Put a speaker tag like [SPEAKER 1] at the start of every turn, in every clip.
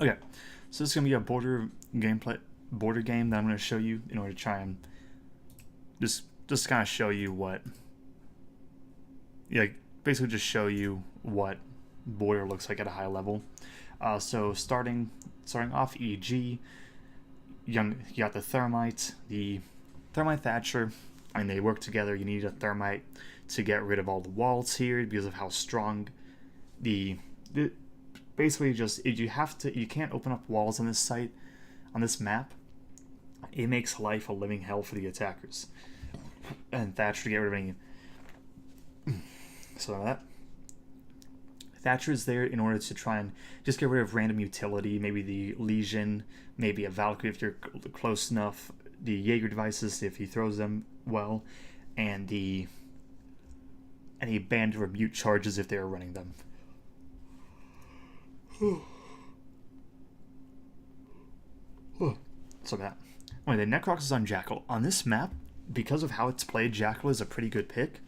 [SPEAKER 1] Okay, so this is gonna be a border game that I'm gonna show you in order to try and just kind of show you what, yeah, basically just show you what border looks like at a high level. So starting off, EG, you got the thermite thatcher. I mean, they work together. You need a thermite to get rid of all the walls here because of how strong the basically just you can't open up walls on this site, on this map. It makes life a living hell for the attackers. And Thatcher to get rid of any. So that Thatcher is there in order to try and just get rid of random utility, maybe the Legion, maybe a Valkyrie if you're close enough, the Jaeger devices if he throws them well, and any band rebuke charges if they're running them. So that. Anyway, the Necrox is on Jackal. On this map, because of how it's played, Jackal is a pretty good pick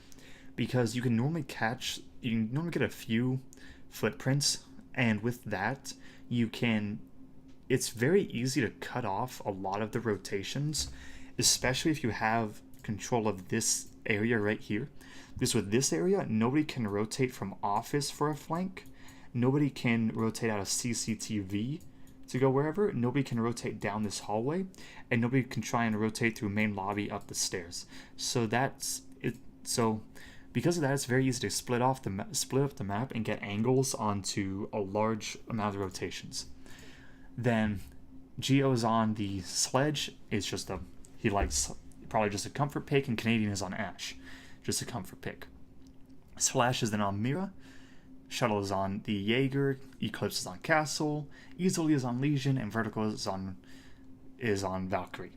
[SPEAKER 1] because you can normally get a few footprints, and with that, it's very easy to cut off a lot of the rotations, especially if you have control of this area right here. Because with this area, nobody can rotate from office for a flank. Nobody can rotate out of CCTV to go wherever. Nobody can rotate down this hallway, and nobody can try and rotate through main lobby up the stairs. So that's it. So because of that, it's very easy to split up the map and get angles onto a large amount of rotations. Then Geo is on the Sledge. It's just he likes probably just a comfort pick, and Canadian is on Ash, just a comfort pick. Slash is then on Mira. Shuttle is on the Jaeger, Eclipse is on Castle, Easily is on Legion, and Vertical is on Valkyrie.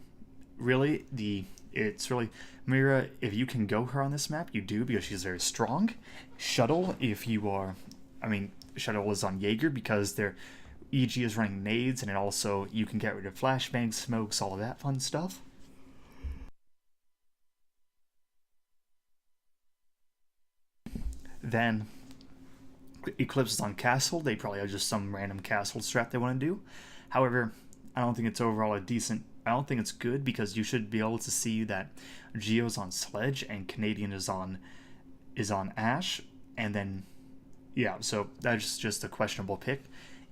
[SPEAKER 1] It's really Mira. If you can go her on this map, you do because she's very strong. Shuttle, Shuttle is on Jaeger because their EG is running nades, and it also you can get rid of flashbangs, smokes, all of that fun stuff. Then Eclipse is on Castle. They probably have just some random Castle strat they want to do. However, I don't think it's overall I don't think it's good because you should be able to see that Geo's on Sledge and Canadian is on Ash, and then so that's just a questionable pick.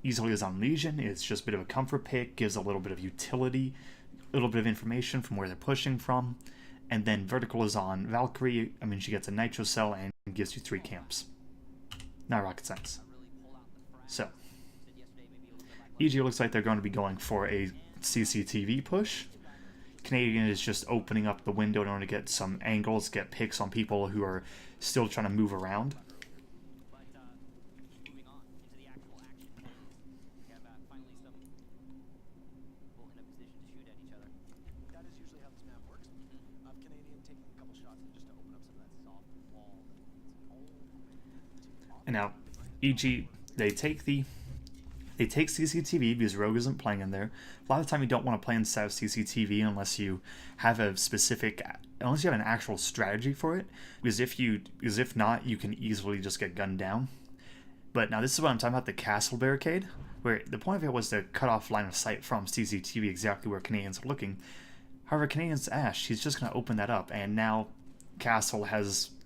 [SPEAKER 1] Easily is on Legion. It's just a bit of a comfort pick, gives a little bit of utility, a little bit of information from where they're pushing from. And then Vertical is on Valkyrie. She gets a Nitro Cell and gives you 3 camps. Not rocket science. So, EG looks like they're going to be going for a CCTV push. Canadian is just opening up the window in order to get some angles, get picks on people who are still trying to move around. And now, EG, they take CCTV because Rogue isn't playing in there. A lot of the time you don't want to play inside of CCTV unless you have an actual strategy for it. Because if not, you can easily just get gunned down. But now this is what I'm talking about, the Castle barricade, where the point of it was to cut off line of sight from CCTV exactly where Canadians are looking. However, Canadian's Ash, he's just going to open that up, and now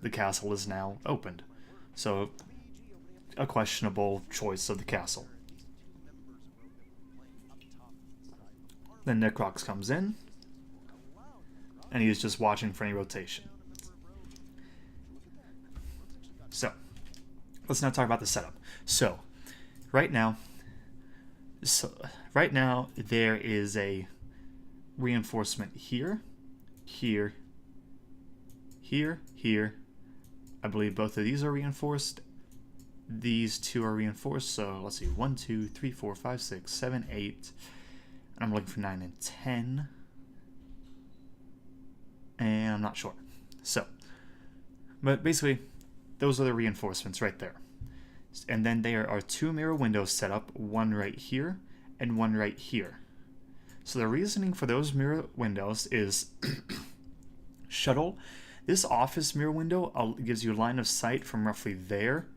[SPEAKER 1] the castle is now opened. So a questionable choice of the castle. Then Necrox comes in, and he's just watching for any rotation. So, let's now talk about the setup. So, right now there is a reinforcement here, here, here, here. I believe both of these are reinforced. These 2 are reinforced, so let's see, 1, 2, 3, 4, 5, 6, 7, 8, and I'm looking for 9 and 10, and I'm not sure. So, but basically, those are the reinforcements right there. And then there are 2 mirror windows set up, one right here and one right here. So the reasoning for those mirror windows is Shuttle. This office mirror window gives you a line of sight from roughly there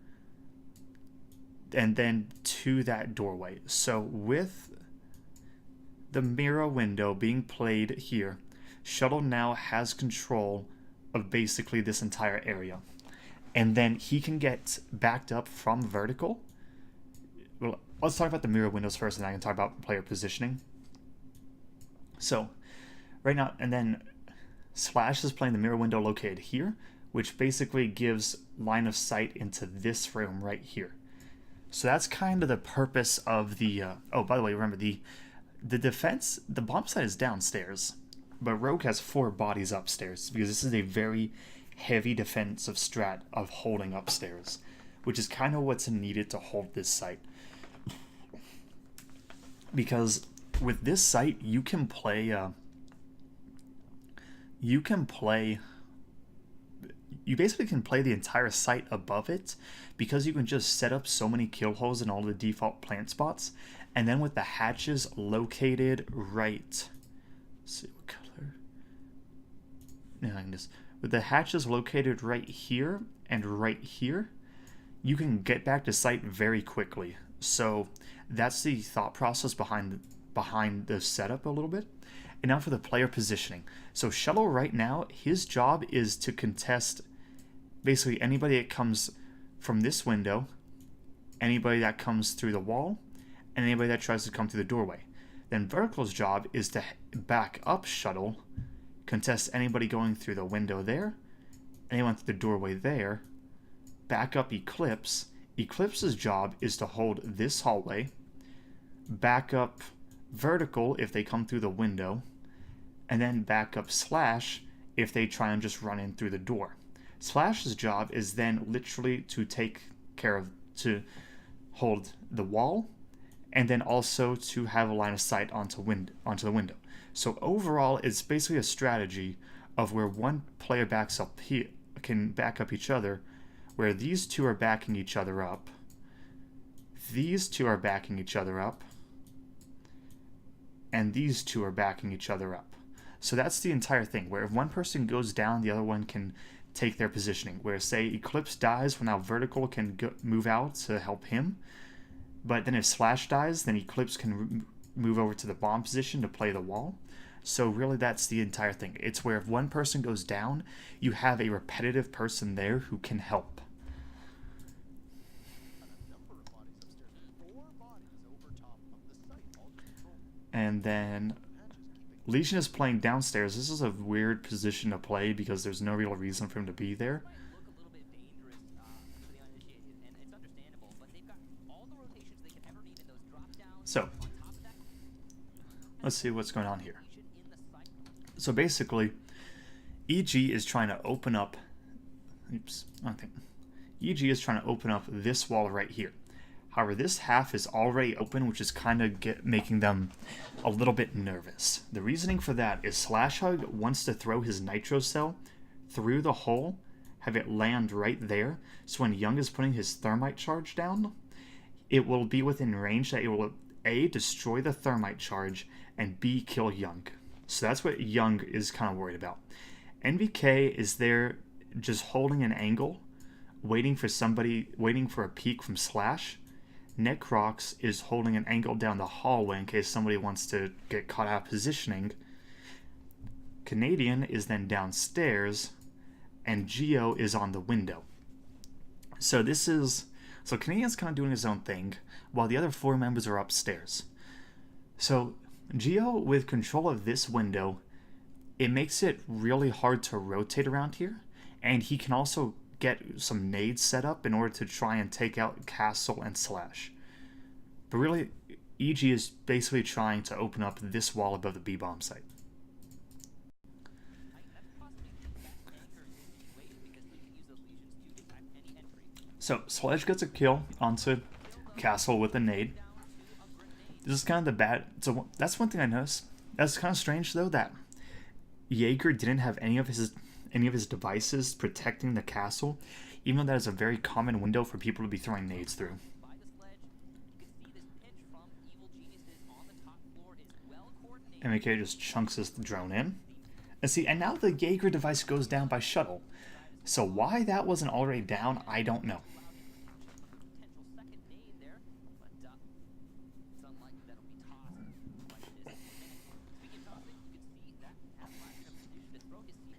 [SPEAKER 1] and then to that doorway. So with the mirror window being played here, Shuttle now has control of basically this entire area. And then he can get backed up from vertical. Well, let's talk about the mirror windows first, and then I can talk about player positioning. So, right now, and then Slash is playing the mirror window located here, which basically gives line of sight into this room right here. So that's kind of the purpose of the... oh, by the way, remember, the defense, the bomb site is downstairs, but Rogue has 4 bodies upstairs, because this is a very heavy defensive strat of holding upstairs, which is kind of what's needed to hold this site. Because with this site, you basically can play the entire site above it, because you can just set up so many kill holes in all the default plant spots. And then with the hatches located right, let's see what color. Yeah, I can just, with the hatches located right here and right here, you can get back to site very quickly. So that's the thought process behind the setup a little bit. And now for the player positioning. So Shuttle right now, his job is to contest basically anybody that comes from this window, anybody that comes through the wall, and anybody that tries to come through the doorway. Then Vertical's job is to back up Shuttle, contest anybody going through the window there, anyone through the doorway there, back up Eclipse. Eclipse's job is to hold this hallway, back up Vertical if they come through the window, and then back up Slash if they try and just run in through the door. Slash's job is then literally to take care of, to hold the wall, and then also to have a line of sight onto the window. So overall, it's basically a strategy of where one player backs up can back up each other, where these two are backing each other up, these two are backing each other up, and these two are backing each other up. So that's the entire thing, where if one person goes down, the other one can take their positioning. Where, say, Eclipse dies, well, now Vertical can move out to help him. But then if Slash dies, then Eclipse can move over to the bomb position to play the wall. So really that's the entire thing. It's where if one person goes down, you have a repetitive person there who can help. And then Legion is playing downstairs. This is a weird position to play because there's no real reason for him to be there. So, let's see what's going on here. So basically, EG is trying to open up... EG is trying to open up this wall right here. However, this half is already open, which is kind of making them a little bit nervous. The reasoning for that is Slashhug wants to throw his Nitro Cell through the hole, have it land right there, so when Young is putting his Thermite charge down, it will be within range that it will A, destroy the Thermite charge, and B, kill Young. So that's what Young is kind of worried about. NVK is there just holding an angle, waiting for a peek from Slash. Necrox is holding an angle down the hallway in case somebody wants to get caught out of positioning. Canadian is then downstairs, and Geo is on the window. So Canadian's kind of doing his own thing, while the other 4 members are upstairs. So Geo, with control of this window, it makes it really hard to rotate around here, and he can also get some nades set up in order to try and take out Castle and Slash. But really, EG is basically trying to open up this wall above the B-bomb site. So, Sledge gets a kill onto Castle with a nade. This is kind of the bad... So that's one thing I noticed. That's kind of strange, though, that Jaeger didn't have any of his devices protecting the castle, even though that is a very common window for people to be throwing nades through. MK just chunks this drone in. And now the Jaeger device goes down by Shuttle. So why that wasn't already down, I don't know.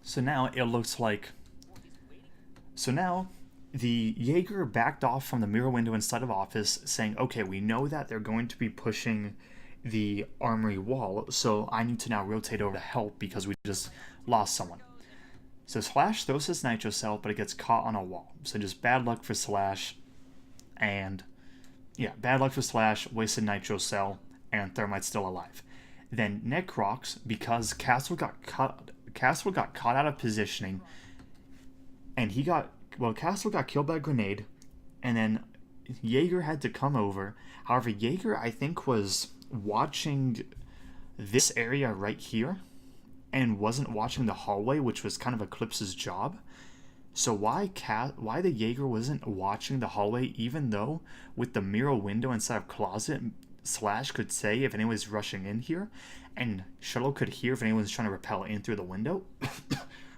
[SPEAKER 1] So now it looks like... So now the Jaeger backed off from the mirror window inside of office, saying, okay, we know that they're going to be pushing the armory wall, so I need to now rotate over to help because we just lost someone. So Slash throws his Nitro Cell, but it gets caught on a wall. So just bad luck for Slash, and yeah, bad luck for Slash, wasted Nitro Cell, and Thermite's still alive. Then Necrox, because Castle got caught out of positioning, and Castle got killed by a grenade, and then Jaeger had to come over. However, Jaeger, I think, was watching this area right here and wasn't watching the hallway, which was kind of Eclipse's job. So why the Jaeger wasn't watching the hallway, even though with the mirror window inside of closet, Slash could say if anyone's rushing in here, and Shuttle could hear if anyone's trying to rappel in through the window.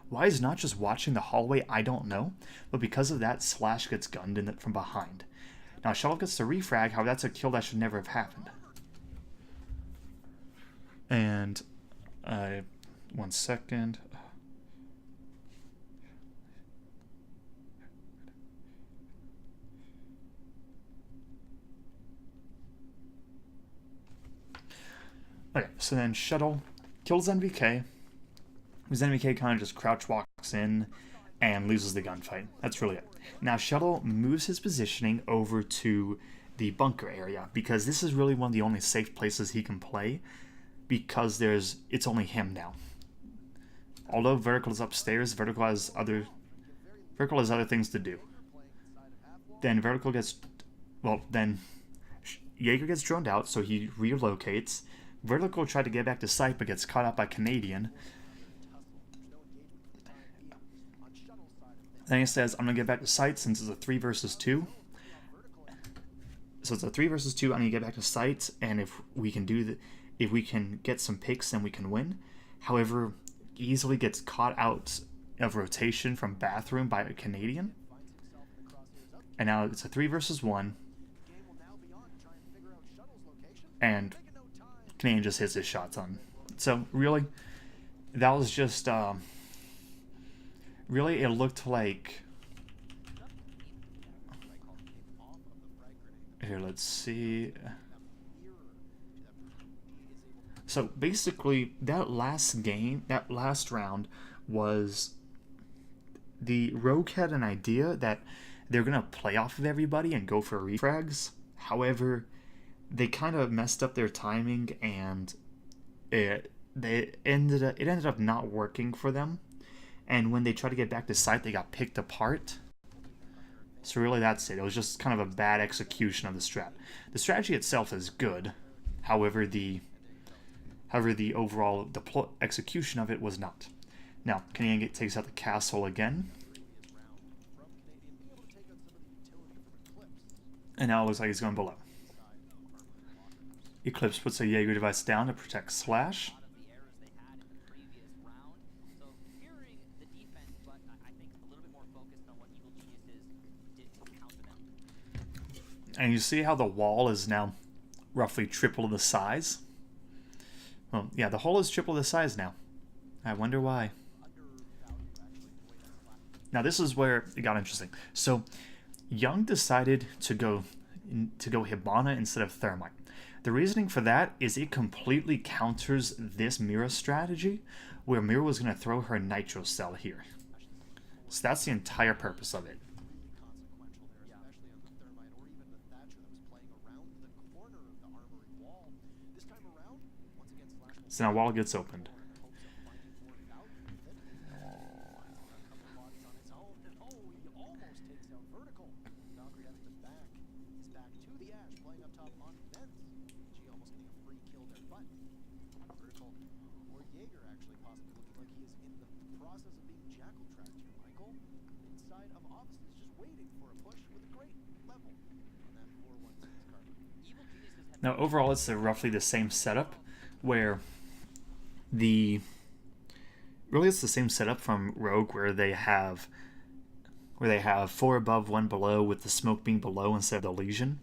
[SPEAKER 1] Why is not just watching the hallway, I don't know. But because of that, Slash gets gunned in from behind. Now Shuttle gets the refrag, however that's a kill that should never have happened. And, 1 second. Okay, so then Shuttle kills NVK. Because NVK kind of just crouch walks in and loses the gunfight. That's really it. Now Shuttle moves his positioning over to the bunker area because this is really one of the only safe places he can play because it's only him now. Although Vertical is upstairs, Vertical has other things to do. Then Jaeger gets droned out, so he relocates. Vertical tried to get back to site but gets caught up by Canadian. Then he says, I'm going to get back to site since it's a 3 versus 2. So it's a 3 versus 2, I'm going to get back to site, and if we can get some picks, then we can win. However, easily gets caught out of rotation from bathroom by a Canadian. And now it's a 3 versus 1. And Canadian just hits his shots on. So really, that was just really it looked like, here, let's see. So basically that last round was the Rogue had an idea that they're gonna play off of everybody and go for refrags. However, they kind of messed up their timing, and it ended up not working for them. And when they tried to get back to site, they got picked apart. So really, that's it. It was just kind of a bad execution of the strat. The strategy itself is good, however, the overall execution of it was not. Now, Canadian takes out the castle again. And now it looks like he's going below. Eclipse puts a Jaeger device down to protect Slash. And you see how the wall is now roughly triple the size? Well, yeah, the hole is triple the size now. I wonder why. Now this is where it got interesting. So Young decided to go Hibana instead of Thermite. The reasoning for that is it completely counters this Mira strategy, where Mira was going to throw her Nitro Cell here. So that's the entire purpose of it. So now wall gets opened. Now overall it's roughly the same setup, where it's the same setup from Rogue, where they have 4 above, 1 below, with the smoke being below instead of the Legion.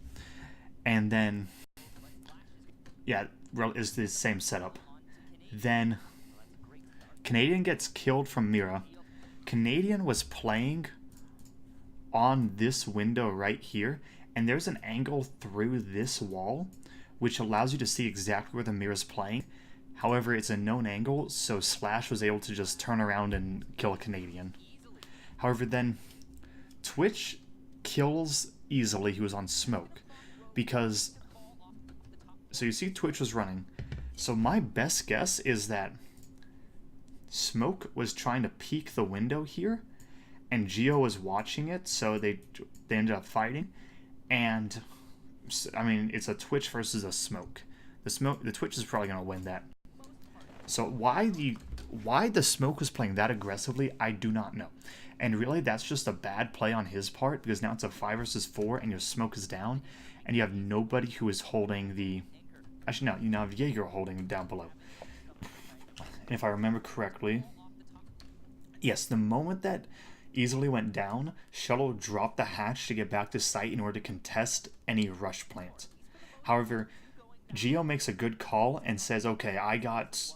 [SPEAKER 1] And then Yeah, is the same setup. Then Canadian gets killed from Mira. Canadian was playing on this window right here, and there's an angle through this wall which allows you to see exactly where the Mira's playing. However, it's a known angle, so Slash was able to just turn around and kill a Canadian. However, then Twitch kills easily. He was on smoke because, so you see Twitch was running. So my best guess is that Smoke was trying to peek the window here, and Geo was watching it, so they ended up fighting. And I mean, it's a Twitch versus a Smoke. The Twitch is probably gonna win that. So why the Smoke was playing that aggressively, I do not know. And really, that's just a bad play on his part, because now it's a 5 versus 4, and your Smoke is down, and you have nobody who is holding the... Actually, no, you now have Jaeger holding it down below. And if I remember correctly, yes, the moment that easily went down, Shuttle dropped the hatch to get back to site in order to contest any rush plant. However, Geo makes a good call and says, okay, I got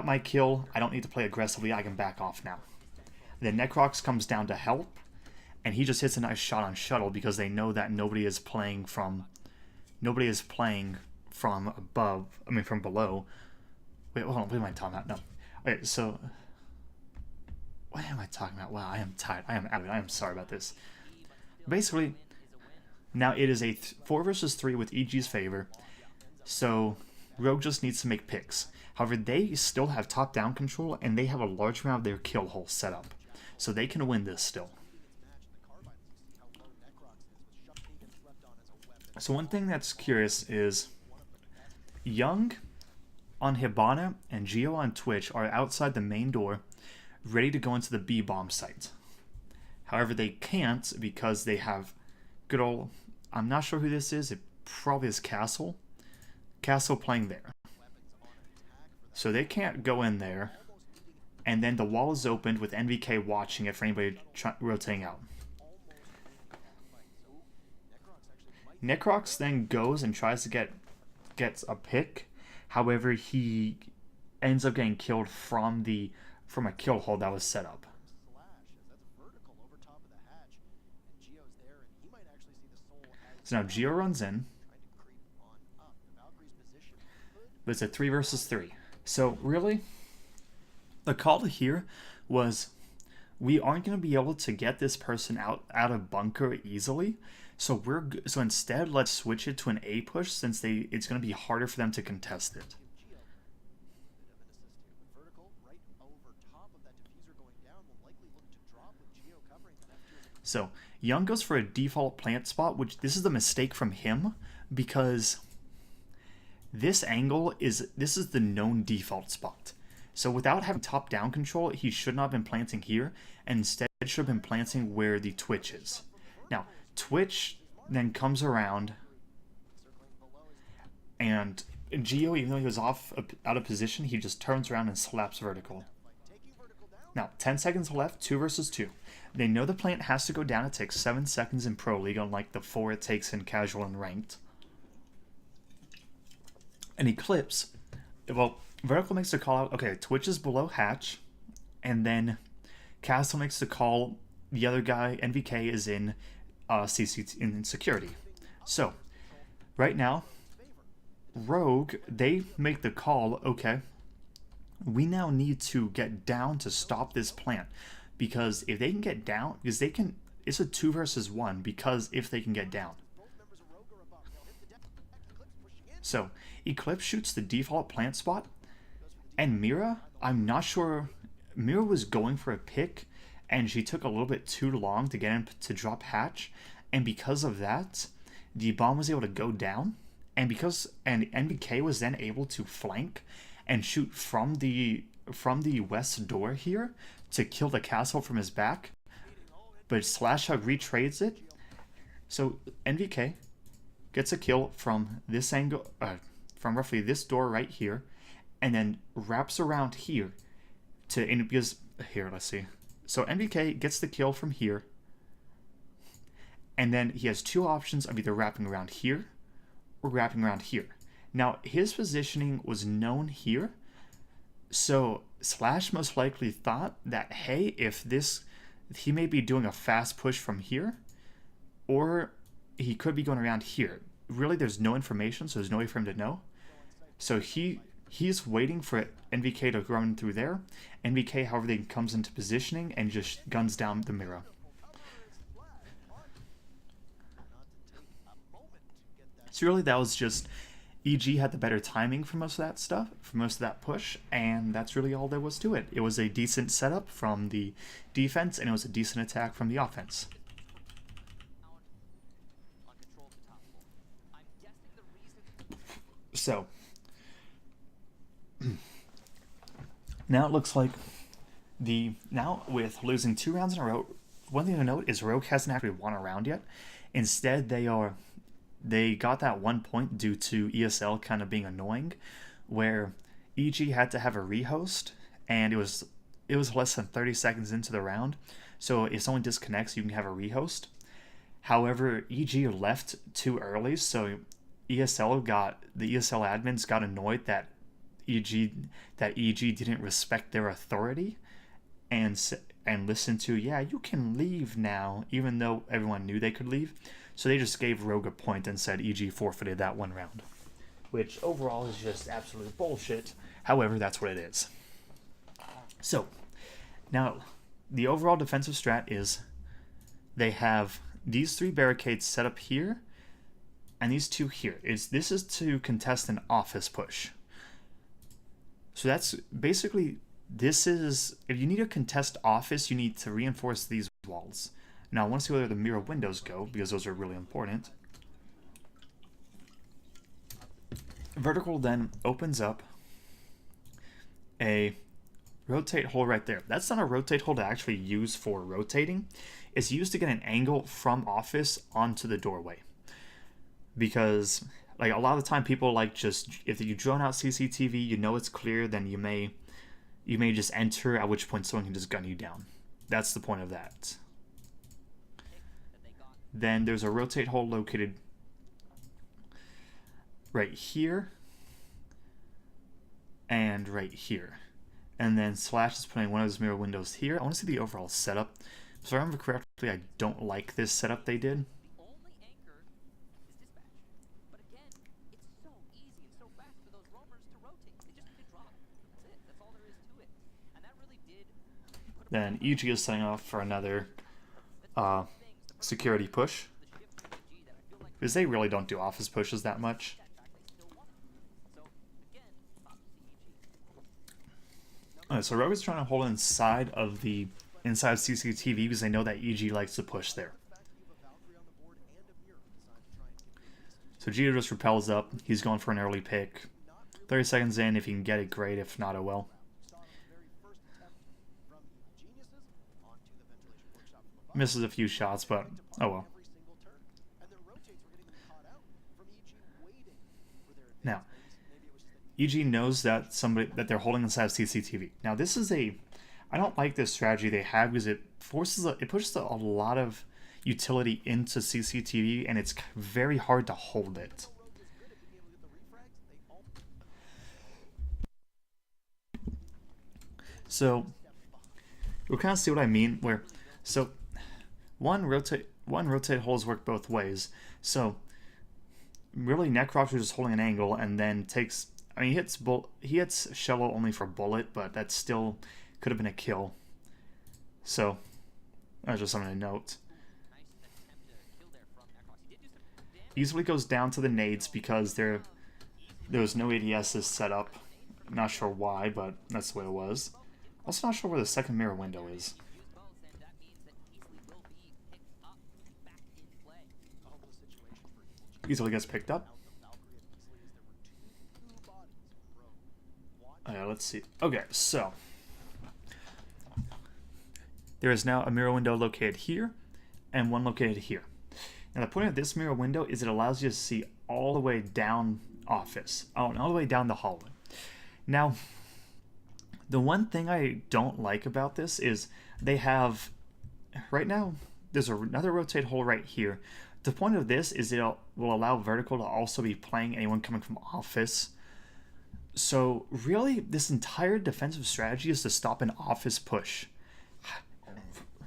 [SPEAKER 1] my kill, I don't need to play aggressively, I can back off now. Then Necrox comes down to help, and he just hits a nice shot on Shuttle because they know that nobody is playing from above, I mean from below. Wait, hold on, what am I talking about? No. Okay, so what am I talking about? Wow, I am tired. I am sorry about this. Basically, now it is a 4 versus 3 with EG's favor, so Rogue just needs to make picks. However, they still have top-down control, and they have a large amount of their kill hole set up, so they can win this still. So one thing that's curious is Young on Hibana and Geo on Twitch are outside the main door, ready to go into the B-bomb site. However, they can't because they have good old... I'm not sure who this is. It probably is Castle. Castle playing there. So they can't go in there. And then the wall is opened with NVK watching it for anybody rotating out. Necrox then goes and tries to gets a pick. However, he ends up getting killed from a kill hole that was set up. So now Geo runs in. But it's a 3 versus 3. So really, the call here was we aren't going to be able to get this person out of bunker easily. So instead, let's switch it to an A push since it's going to be harder for them to contest it. So Young goes for a default plant spot, which this is the mistake from him because this angle is the known default spot. So without having top-down control, he should not have been planting here, and instead should have been planting where the Twitch is. Now, Twitch then comes around, and Geo, even though he was out of position, he just turns around and slaps vertical. Now, 10 seconds left, 2 versus 2. They know the plant has to go down. It takes 7 seconds in Pro League, unlike the 4 it takes in Casual and Ranked. And Eclipse, well, Vertical makes the call out, okay, Twitch is below hatch, and then Castle makes the call, the other guy, NVK, is in in security. So, right now, Rogue, they make the call, okay, we now need to get down to stop this plant, because if they can get down, because they can, it's a 2 versus 1, because if they can get down. So, Eclipse shoots the default plant spot, and Mira, I'm not sure, Mira was going for a pick, and she took a little bit too long to get him to drop hatch, and because of that, the bomb was able to go down, and NVK was then able to flank and shoot from the west door here to kill the castle from his back, but Slashhug retrades it, so NVK gets a kill from this angle, from roughly this door right here, and then wraps around here because here, let's see. So NVK gets the kill from here, and then he has 2 options of either wrapping around here or wrapping around here. Now, his positioning was known here, so Slash most likely thought that, hey, if this, he may be doing a fast push from here, or he could be going around here. Really, there's no information, so there's no way for him to know. So he's waiting for NVK to run through there. NVK, however, then comes into positioning and just guns down the Mira. So really, that was just EG had the better timing for most of that stuff, for most of that push, and that's really all there was to it. It was a decent setup from the defense, and it was a decent attack from the offense. So, now it looks like now with losing 2 rounds in a row, one thing to note is Rogue hasn't actually won a round yet. Instead, they got that 1 point due to ESL kind of being annoying, where EG had to have a rehost, and it was less than 30 seconds into the round. So if someone disconnects, you can have a rehost. However, EG left too early, so the ESL admins got annoyed that EG didn't respect their authority and listened to, yeah, you can leave now, even though everyone knew they could leave. So they just gave Rogue a point and said EG forfeited that 1 round, which overall is just absolute bullshit. However, that's what it is. So now the overall defensive strat is they have these 3 barricades set up here and these 2 here. This is to contest an office push. So that's basically, this is, if you need to contest office, you need to reinforce these walls. Now I want to see where the Mira windows go, because those are really important. Vertical then opens up a rotate hole right there. That's not a rotate hole to actually use for rotating. It's used to get an angle from office onto the doorway. Because like a lot of the time people like just, if you drone out CCTV, you know it's clear, then you may just enter, at which point someone can just gun you down. That's the point of that. Then there's a rotate hole located right here and right here. And then Slash is putting one of his Mira windows here. I want to see the overall setup. So if I remember correctly, I don't like this setup they did. Then EG is setting off for another security push, because they really don't do office pushes that much. Alright, so Rogue is trying to hold inside of CCTV because they know that EG likes to push there. So Gio just repels up. He's going for an early pick. 30 seconds in, if he can get it, great. If not, oh well. Misses a few shots, but oh well. Now, EG knows that they're holding inside of CCTV. Now, this is I don't like this strategy they have, because it pushes a lot of utility into CCTV, and it's very hard to hold it. So we'll kind of see what I mean. One rotate holes work both ways. So really, Necrox is just holding an angle and then takes. I mean, he hits Shello only for bullet, but that still could have been a kill. So that's just something to note. Easily goes down to the nades because there was no ADSs set up. I'm not sure why, but that's the way it was. Also not sure where the second Mira window is. Easily gets picked up. Let's see. Okay, so there is now a Mira window located here and one located here. Now the point of this Mira window is it allows you to see all the way down office, all the way down the hallway. Now, the one thing I don't like about this is they have, right now, there's another rotate hole right here. The point of this is will allow Vertical to also be playing anyone coming from Office. So really, this entire defensive strategy is to stop an Office push.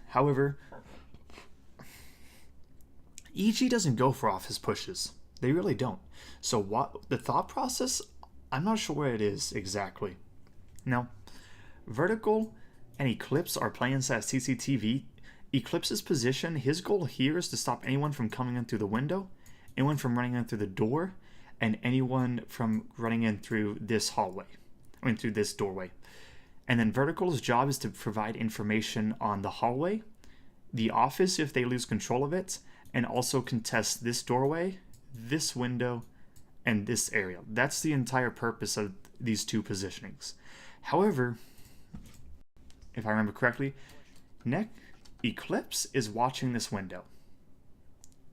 [SPEAKER 1] However, EG doesn't go for Office pushes. They really don't. So what the thought process, I'm not sure where it is exactly. Now, Vertical and Eclipse are playing inside CCTV. Eclipse's position, his goal here is to stop anyone from coming in through the window, anyone from running in through the door, and anyone from running in through this hallway. Through this doorway. And then Vertical's job is to provide information on the hallway, the office if they lose control of it, and also contest this doorway, this window, and this area. That's the entire purpose of these two positionings. However, if I remember correctly, Eclipse is watching this window.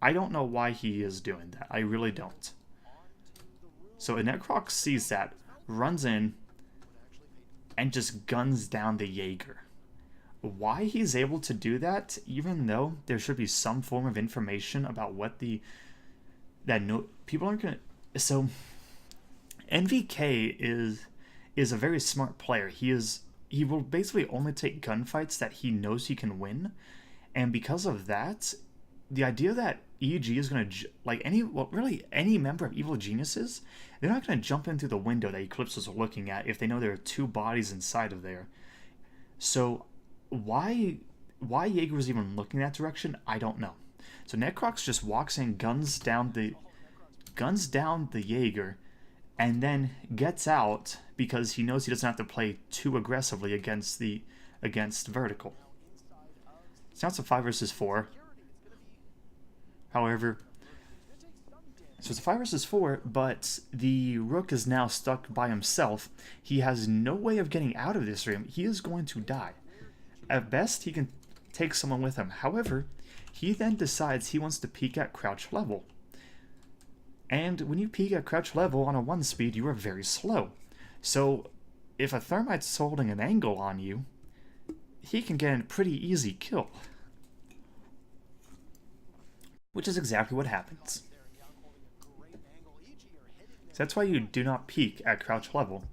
[SPEAKER 1] I don't know why he is doing that. I really don't. So Necrox sees that, runs in, and just guns down the Jaeger. Why he's able to do that, even though there should be some form of information about what people aren't gonna. So NVK is a very smart player. He will basically only take gunfights that he knows he can win, and because of that, the idea that EG is gonna any member of Evil Geniuses, they're not gonna jump into the window that Eclipse was looking at if they know there are two bodies inside of there. So why Jaeger was even looking that direction, I don't know. So Necrox just walks in, guns down the Jaeger, and then gets out because he knows he doesn't have to play too aggressively against Vertical. So now it's a 5 versus 4. However, so it's a 5 versus 4, but the Rook is now stuck by himself. He has no way of getting out of this room. He is going to die. At best, he can take someone with him. However, he then decides he wants to peek at crouch level. And when you peek at crouch level on a 1 speed, you are very slow. So if a Thermite's holding an angle on you, he can get a pretty easy kill. Which is exactly what happens. So that's why you do not peek at crouch level.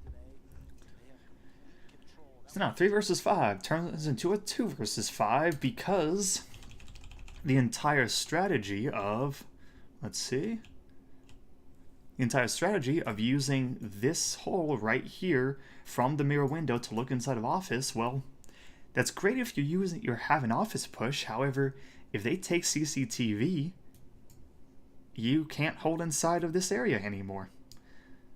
[SPEAKER 1] So now 3 versus 5 turns into a 2 versus 5 because the entire strategy of, the entire strategy of using this hole right here from the mirror window to look inside of Office, well, that's great if you have an Office push. However, if they take CCTV, you can't hold inside of this area anymore.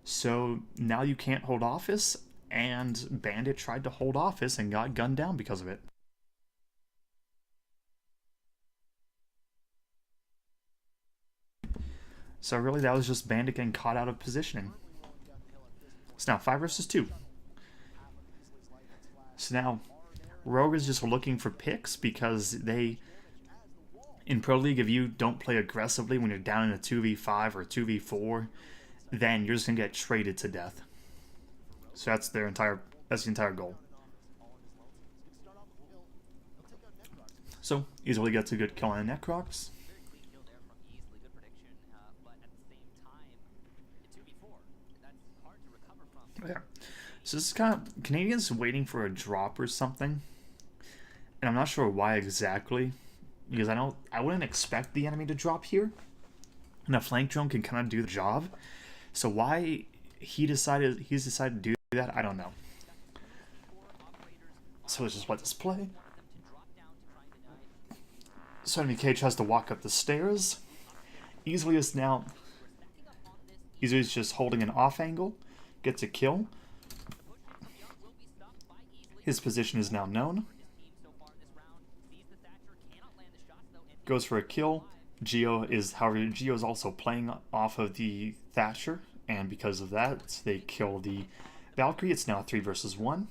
[SPEAKER 1] So now you can't hold Office, and Bandit tried to hold Office and got gunned down because of it. So really that was just Bandit getting caught out of positioning. So now 5 versus 2. So now Rogue is just looking for picks because in Pro League, if you don't play aggressively when you're down in a 2v5 or 2v4, then you're just going to get traded to death. So that's the entire goal. So easily gets a good kill on a Necrox. Yeah. So this is kind of Canadians waiting for a drop or something, and I'm not sure why exactly, because I wouldn't expect the enemy to drop here, and a flank drone can kind of do the job. So why he's decided to do that, I don't know. So let's just let this play. So NVK tries to walk up the stairs. Easily is just holding an off angle. Gets a kill. His position is now known. Goes for a kill. However, Geo is also playing off of the Thatcher, and because of that, they kill the Valkyrie. It's now 3 versus 1.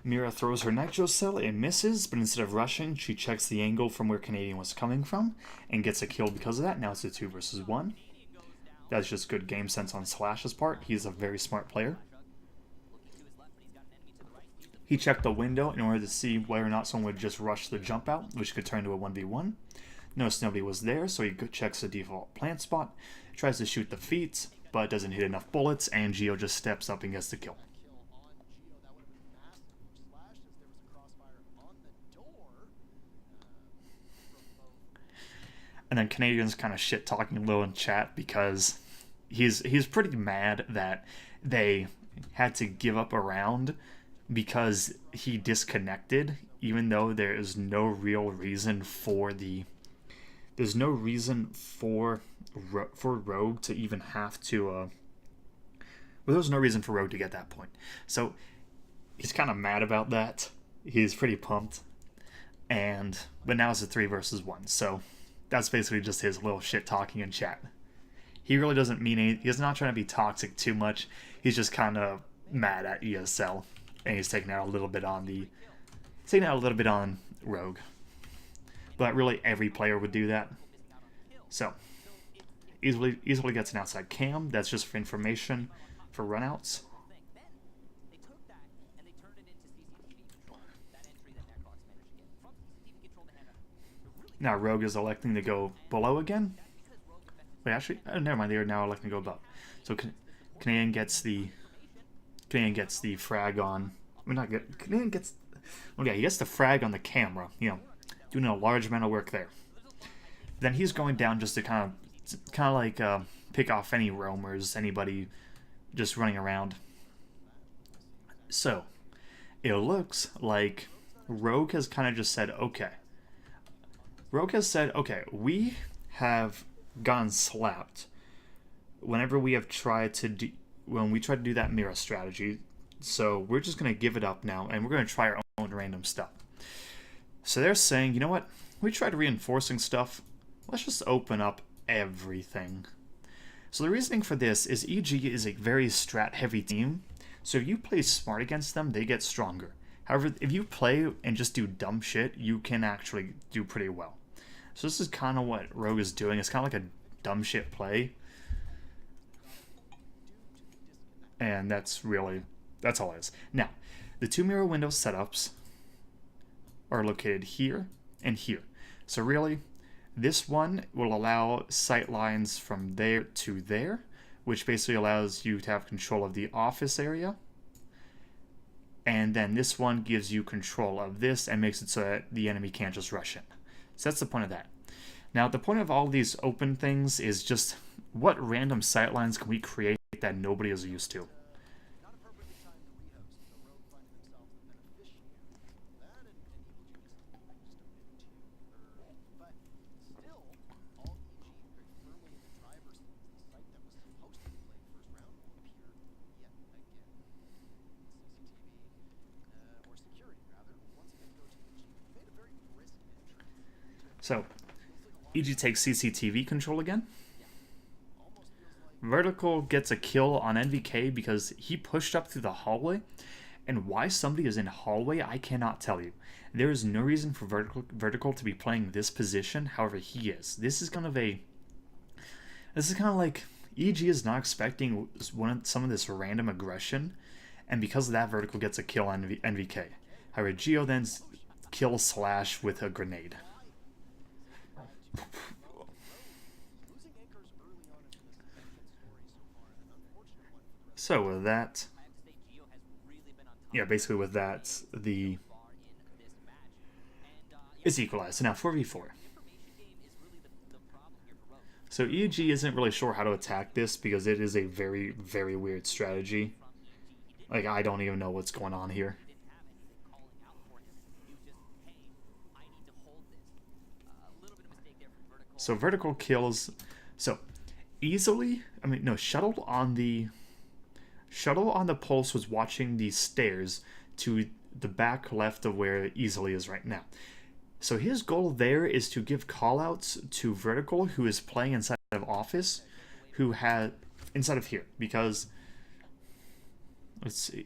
[SPEAKER 1] Mira throws her Nitro Cell, it misses, but instead of rushing, she checks the angle from where Canadian was coming from, and gets a kill because of that. Now it's a 2 versus 1. That's just good game sense on Slash's part. He's a very smart player. He checked the window in order to see whether or not someone would just rush the jump out, which could turn to a 1v1. Notice nobody was there, so he checks the default plant spot, tries to shoot the feet, but doesn't hit enough bullets, and Geo just steps up and gets the kill. And then Canadian's kind of shit talking low in chat because he's pretty mad that they had to give up a round because he disconnected, even though there is no real reason for there's no reason for Rogue to even have to well, there's no reason for Rogue to get that point. So he's kind of mad about that. He's pretty pumped. But now it's a 3 versus 1. So that's basically just his little shit talking in chat. He really doesn't mean anything. He's not trying to be toxic too much. He's just kind of mad at ESL, and he's taking out a little bit on Rogue. But really, every player would do that. So easily gets an outside cam. That's just for information, for runouts. Now Rogue is electing to go below again. Wait, actually, never mind. They are now electing to go above. So Canadian gets the frag on. I mean, not get Canadian gets. Oh yeah, he gets the frag on the camera. You know, doing a large amount of work there. Then he's going down just to kind of like pick off any roamers, anybody just running around. So it looks like Rogue has kind of just said, okay. Rogue has said, okay, we have gotten slapped whenever we have tried to do, when we try to do that mirror strategy. So we're just going to give it up now, and we're going to try our own random stuff. So they're saying, you know what? We tried reinforcing stuff. Let's just open up everything. So the reasoning for this is EG is a very strat-heavy team. So if you play smart against them, they get stronger. However, if you play and just do dumb shit, you can actually do pretty well. So this is kind of what Rogue is doing. It's kind of like a dumb shit play. And that's all it is. Now, the 2 mirror window setups are located here and here. So really, this one will allow sight lines from there to there, which basically allows you to have control of the office area. And then this one gives you control of this and makes it so that the enemy can't just rush in. So that's the point of that. Now, the point of all these open things is just what random sightlines can we create that nobody is used to. So, EG takes CCTV control again. Vertical gets a kill on NVK because he pushed up through the hallway. And why somebody is in hallway, I cannot tell you. There is no reason for Vertical to be playing this position. However, he is. This is kind of like EG is not expecting some of this random aggression, and because of that, Vertical gets a kill on NVK. However, Geo then kills Slash with a grenade. So with that, yeah, basically with that, it's equalized. So now 4v4. So EG isn't really sure how to attack this because it is a very, very weird strategy. Like, I don't even know what's going on here. So Vertical kills, so easily, Shuttle on the pulse was watching these stairs to the back left of where Easily is right now. So his goal there is to give callouts to Vertical, who is playing inside of office, inside of here, because let's see,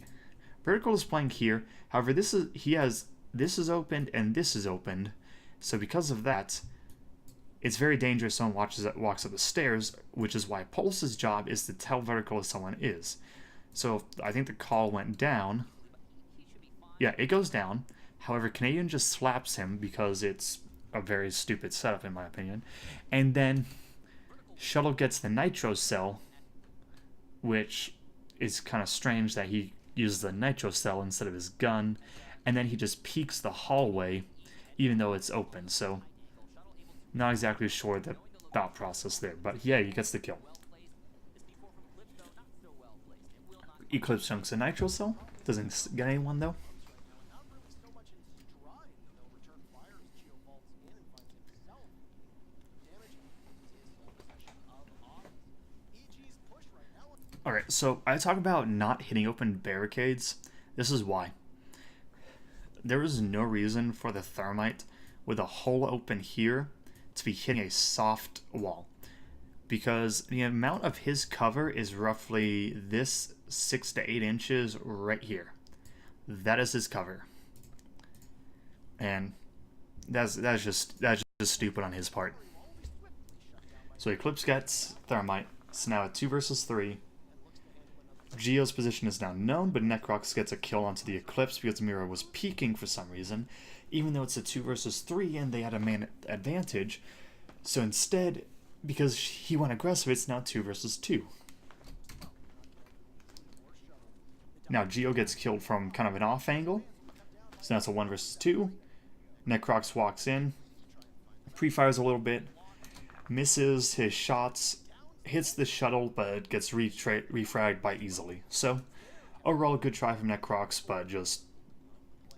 [SPEAKER 1] Vertical is playing here. However, this is opened and this is opened, so because of that, it's very dangerous someone walks up the stairs, which is why Pulse's job is to tell Vertical if someone is. So I think the call went down. Yeah, it goes down. However, Canadian just slaps him because it's a very stupid setup in my opinion. And then Shuttle gets the Nitro Cell, which is kind of strange that he uses the Nitro Cell instead of his gun, and then he just peeks the hallway even though it's open. So not exactly sure the thought process there, but yeah, he gets the kill. Eclipse junks a Nitro Cell. Doesn't get anyone though. Alright, so I talk about not hitting open barricades. This is why. There is no reason for the Thermite with a hole open here to be hitting a soft wall. Because the amount of his cover is roughly this 6 to 8 inches right here. That is his cover. And that's just stupid on his part. So Eclipse gets Thermite. It's now a 2 versus 3. Geo's position is now known, but Necrox gets a kill onto the Eclipse because Mira was peeking for some reason, even though it's a 2 versus 3 and they had a man advantage. So instead, because he went aggressive, it's now 2 versus 2. Now Geo gets killed from kind of an off angle, so now it's a 1 versus 2. Necrox walks in, pre-fires a little bit, misses his shots, hits the shuttle, but gets refragged by easily. So, overall, a good try from Necrox, but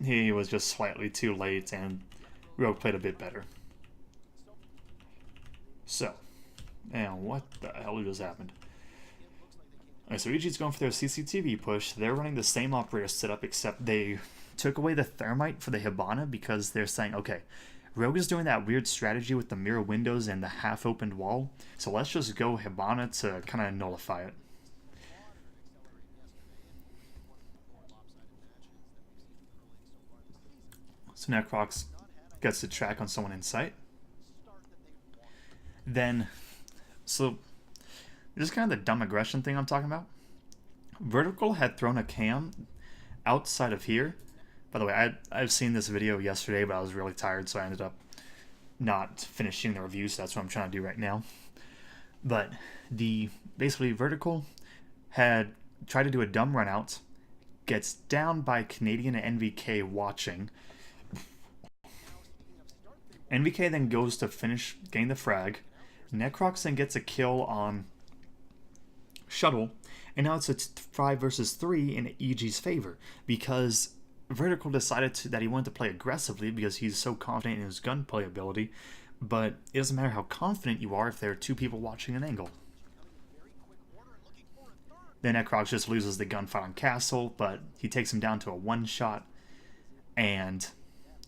[SPEAKER 1] he was just slightly too late, and Rogue played a bit better. So, and what the hell just happened? Alright, so EG's going for their CCTV push. They're running the same operator setup, except they took away the Thermite for the Hibana because they're saying, okay, Rogue is doing that weird strategy with the mirror windows and the half-opened wall, so let's just go Hibana to kind of nullify it. So Necrox gets the track on someone in sight. Then, so this is kind of the dumb aggression thing I'm talking about. Vertical had thrown a cam outside of here. By the way, I've seen this video yesterday, but I was really tired, so I ended up not finishing the review, so that's what I'm trying to do right now. But basically Vertical had tried to do a dumb run out, gets down by Canadian and NVK watching. NVK then goes to finish getting the frag. Necrox then gets a kill on Shuttle, and now it's a 5 versus 3 in EG's favor, because Vertical decided that he wanted to play aggressively because he's so confident in his gunplay ability, but it doesn't matter how confident you are if there are 2 people watching an angle. Then Necrox just loses the gunfight on Castle, but he takes him down to a 1-shot, and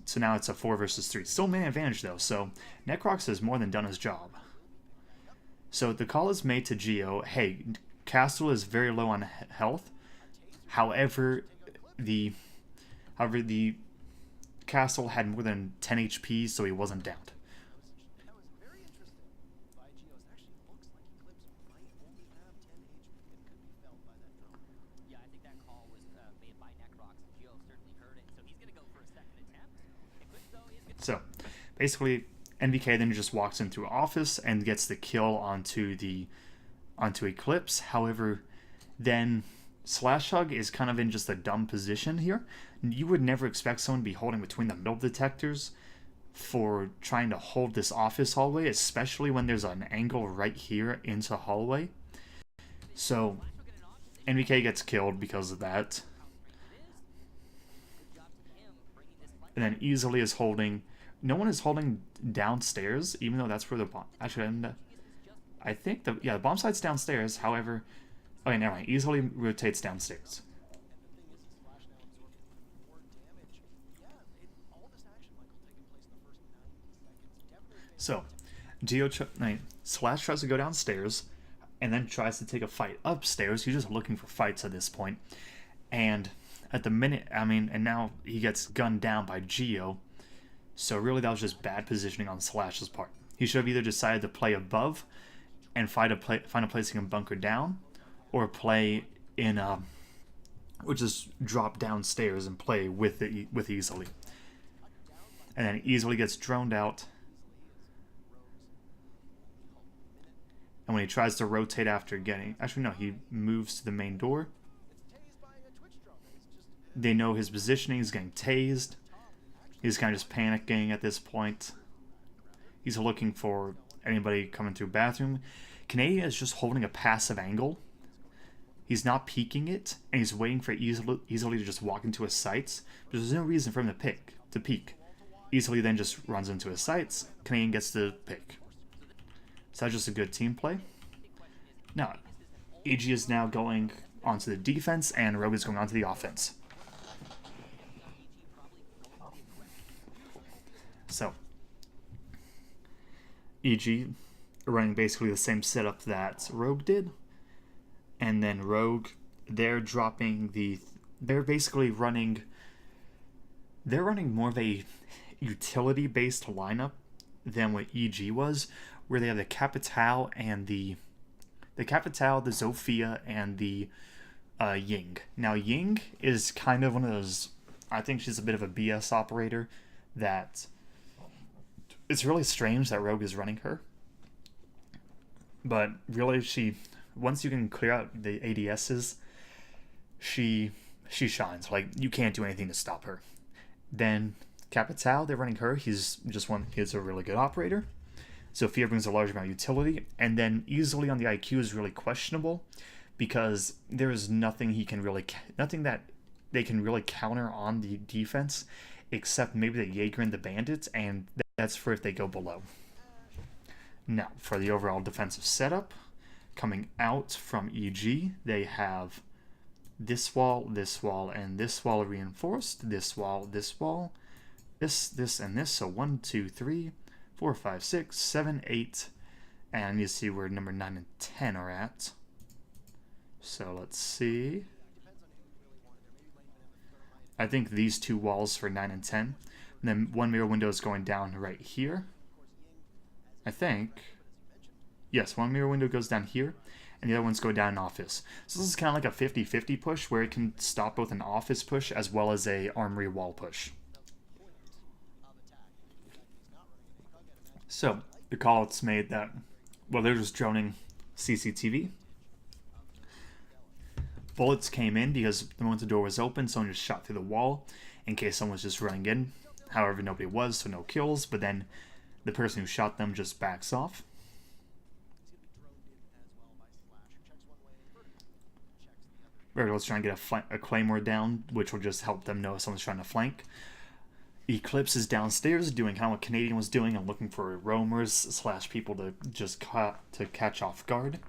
[SPEAKER 1] so now it's a 4 versus 3. Still man advantage though, so Necrox has more than done his job. So the call is made to Geo, hey, Castle is very low on health, however the Castle had more than 10 HP, so he wasn't downed. So, basically, NVK then just walks in through office and gets the kill onto Eclipse. However, then Slash Hug is kind of in just a dumb position here. You would never expect someone to be holding between the middle detectors for trying to hold this office hallway, especially when there's an angle right here into the hallway. So NVK gets killed because of that. And then Easily is holding... No one is holding downstairs, even though that's where the bomb... Actually, I think the bomb site's downstairs, however... Okay, never mind. Easily rotates downstairs. So, Slash tries to go downstairs, and then tries to take a fight upstairs. He's just looking for fights at this point. And at the minute, and now he gets gunned down by Geo. So really that was just bad positioning on Slash's part. He should have either decided to play above and find a place he can bunker down, or play in or just drop downstairs and play with Easily. And then Easily gets droned out, when he tries to rotate after getting... Actually, no, he moves to the main door. They know his positioning. He's getting tased. He's kind of just panicking at this point. He's looking for anybody coming through bathroom. Canadian is just holding a passive angle. He's not peeking it, and he's waiting for easily to just walk into his sights. But there's no reason for him to peek. Easily then just runs into his sights. Canadian gets the pick. So that's just a good team play. Now, EG is now going onto the defense, and Rogue is going onto the offense. So, EG running basically the same setup that Rogue did. And then Rogue, they're basically running... They're running more of a utility-based lineup than what EG was, where they have the Capitao and the Zofia, and the Ying. Now, Ying is kind of one of those... I think she's a bit of a BS operator that... It's really strange that Rogue is running her. But really, once you can clear out the ADSs, she shines. Like, you can't do anything to stop her. Then Capitao, they're running her. He's a really good operator. Zofia brings a large amount of utility, and then easily on the IQ is really questionable because there is nothing that they can really counter on the defense, except maybe the Jaeger and the Bandits, and that's for if they go below. Now, for the overall defensive setup, coming out from EG, they have this wall, and this wall reinforced, this wall, this, and this. So 1, 2, 3, 4, 5, 6, 7, 8, and you see where number 9 and 10 are at. So let's see. I think these two walls for 9 and 10. And then one mirror window is going down right here. I think. Yes, one mirror window goes down here, and the other ones go down in office. So this is kind of like a 50-50 push, where it can stop both an office push as well as a armory wall push. So, the call-out's made that, well, they're just droning CCTV. Bullets came in because the moment the door was open, someone just shot through the wall in case someone was just running in. However, nobody was, so no kills, but then the person who shot them just backs off. Vertical's trying to get a Claymore down, which will just help them know if someone's trying to flank. Eclipse is downstairs doing kind of what Canadian was doing and looking for roamers / people to just catch off guard.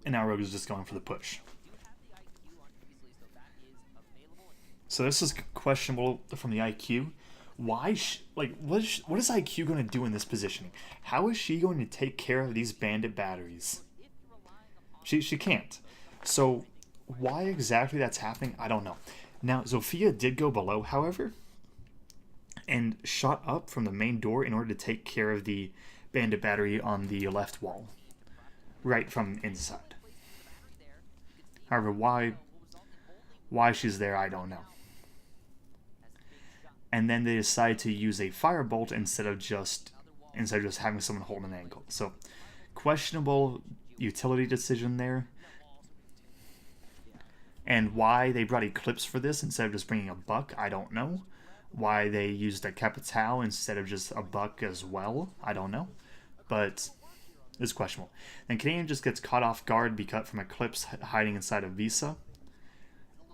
[SPEAKER 1] And now Rogue is just going for the push. So this is questionable from the IQ. Why? What is IQ going to do in this positioning? How is she going to take care of these bandit batteries? She can't. So why exactly that's happening, I don't know. Now, Zofia did go below, however, and shot up from the main door in order to take care of the bandit battery on the left wall, right from inside. However, why she's there, I don't know. And then they decide to use a firebolt instead of just having someone hold an angle. So, questionable utility decision there. And why they brought Eclipse for this instead of just bringing a Buck, I don't know. Why they used a Capitao instead of just a Buck as well, I don't know. But it's questionable. Then Canadian just gets caught off guard because from Eclipse hiding inside of Visa.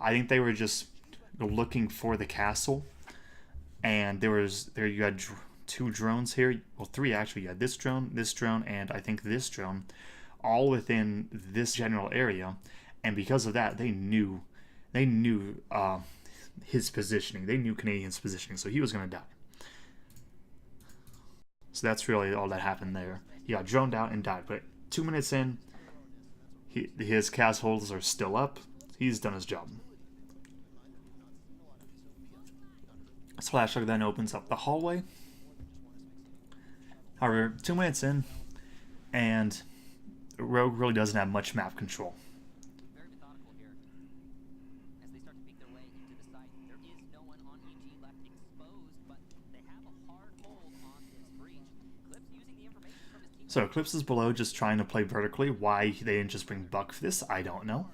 [SPEAKER 1] I think they were just looking for the castle. And you had 2 drones here. Well, 3 actually. You had this drone, and I think this drone, all within this general area. And because of that, they knew his positioning. They knew Canadian's positioning, so he was going to die. So that's really all that happened there. He got droned out and died. But 2 minutes in, his castles are still up. He's done his job. Splashdog then opens up the hallway. However, 2 minutes in, and Rogue really doesn't have much map control. So Eclipse is below just trying to play vertically. Why they didn't just bring Buck for this, I don't know.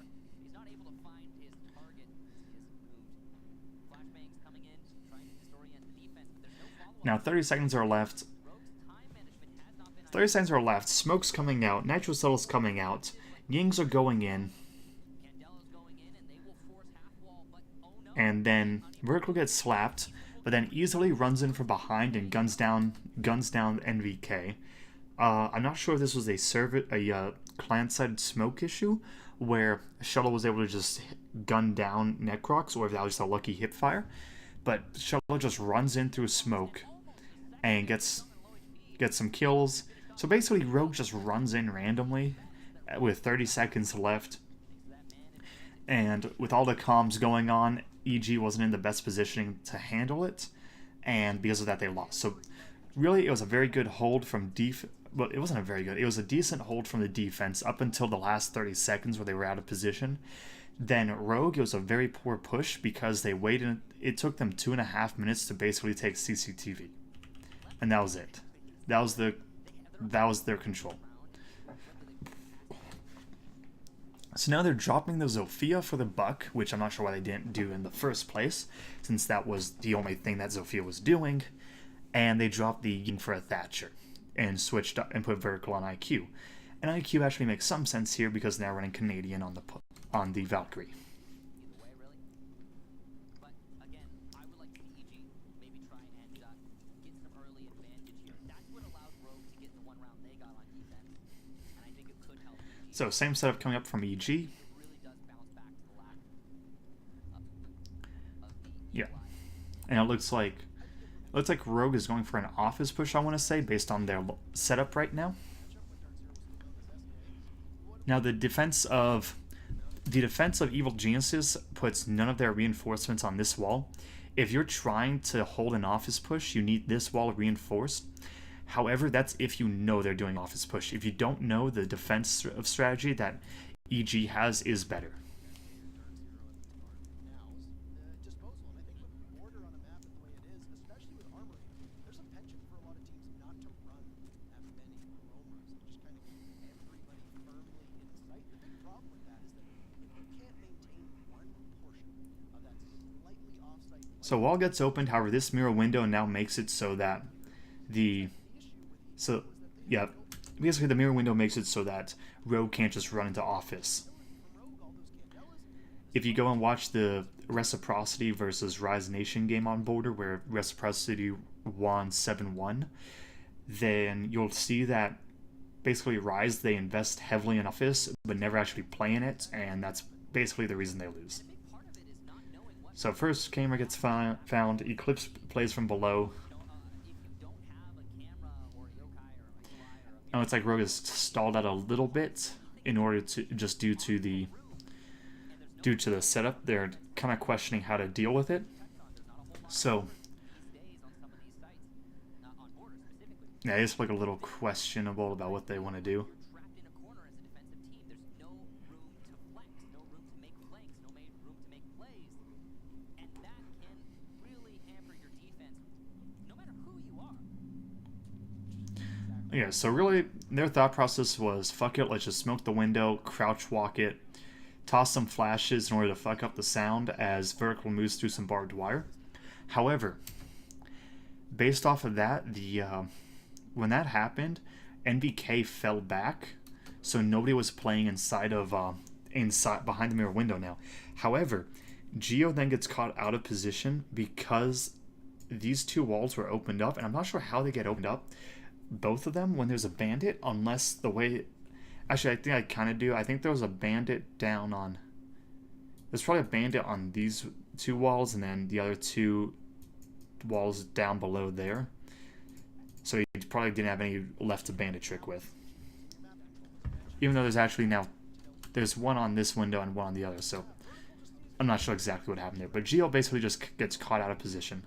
[SPEAKER 1] Now 30 seconds are left. 30 seconds are left. Smoke's coming out. Nitro Settle's coming out. Yings are going in. And then Vertical gets slapped, but then easily runs in from behind and guns down NVK. I'm not sure if this was a client-side smoke issue where Shuttle was able to just gun down Necrox, or if that was just a lucky hip fire. But Shuttle just runs in through smoke and gets some kills. So basically, Rogue just runs in randomly with 30 seconds left. And with all the comms going on, EG wasn't in the best positioning to handle it. And because of that, they lost. So really, it was a very good hold from well, it wasn't a very good. It was a decent hold from the defense up until the last 30 seconds where they were out of position. Then Rogue, it was a very poor push because they waited. It took them 2.5 minutes to basically take CCTV. And that was it. That was their control. So now they're dropping the Zofia for the Buck, which I'm not sure why they didn't do in the first place, since that was the only thing that Zofia was doing. And they dropped the Ying for a Thatcher and switched up and put Vertical on IQ. And IQ actually makes some sense here because they're running Canadian on the Valkyrie. So same setup coming up from EG. Yeah, and it looks like Rogue is going for an office push, I want to say, based on their setup right now. Now the defense of Evil Geniuses puts none of their reinforcements on this wall. If you're trying to hold an office push, you need this wall reinforced. However, that's if you know they're doing office push. If you don't know, the defense of strategy that EG has is better. So wall gets opened, however, this mirror window now makes it so that basically the mirror window makes it so that Rogue can't just run into office. If you go and watch the Reciprocity versus Rise Nation game on Border, where Reciprocity won 7-1, then you'll see that basically Rise, they invest heavily in office, but never actually play in it, and that's basically the reason they lose. So first, camera gets found, Eclipse plays from below. Now it's like Rogue is stalled out a little bit in order to just due to the setup. They're kind of questioning how to deal with it. So yeah, it's like a little questionable about what they want to do. Yeah, so really, their thought process was, fuck it, let's just smoke the window, crouch walk it, toss some flashes in order to fuck up the sound as Vertical moves through some barbed wire. However, based off of that, when that happened, NVK fell back, so nobody was playing inside behind the mirror window now. However, Geo then gets caught out of position because these two walls were opened up, and I'm not sure how they get opened up. Both of them when there's a bandit, unless the way... Actually, I think I kind of do. I think there was a bandit down on... There's probably a bandit on these two walls, and then the other two walls down below there. So he probably didn't have any left to bandit trick with. Even though there's actually now... There's one on this window and one on the other, so... I'm not sure exactly what happened there. But Geo basically just gets caught out of position.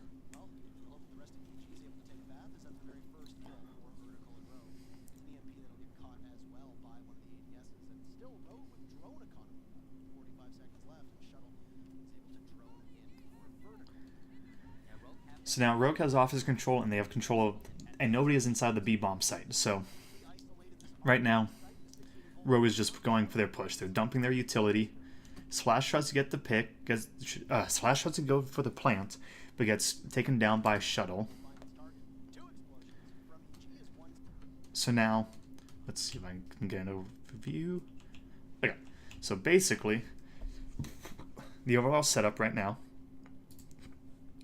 [SPEAKER 1] So now Rogue has office control, and they have control of, and nobody is inside the B-bomb site. So right now, Rogue is just going for their push. They're dumping their utility. Slash tries to get the pick. Slash tries to go for the plant, but gets taken down by Shuttle. So now, let's see if I can get an overview. Okay, so basically, the overall setup right now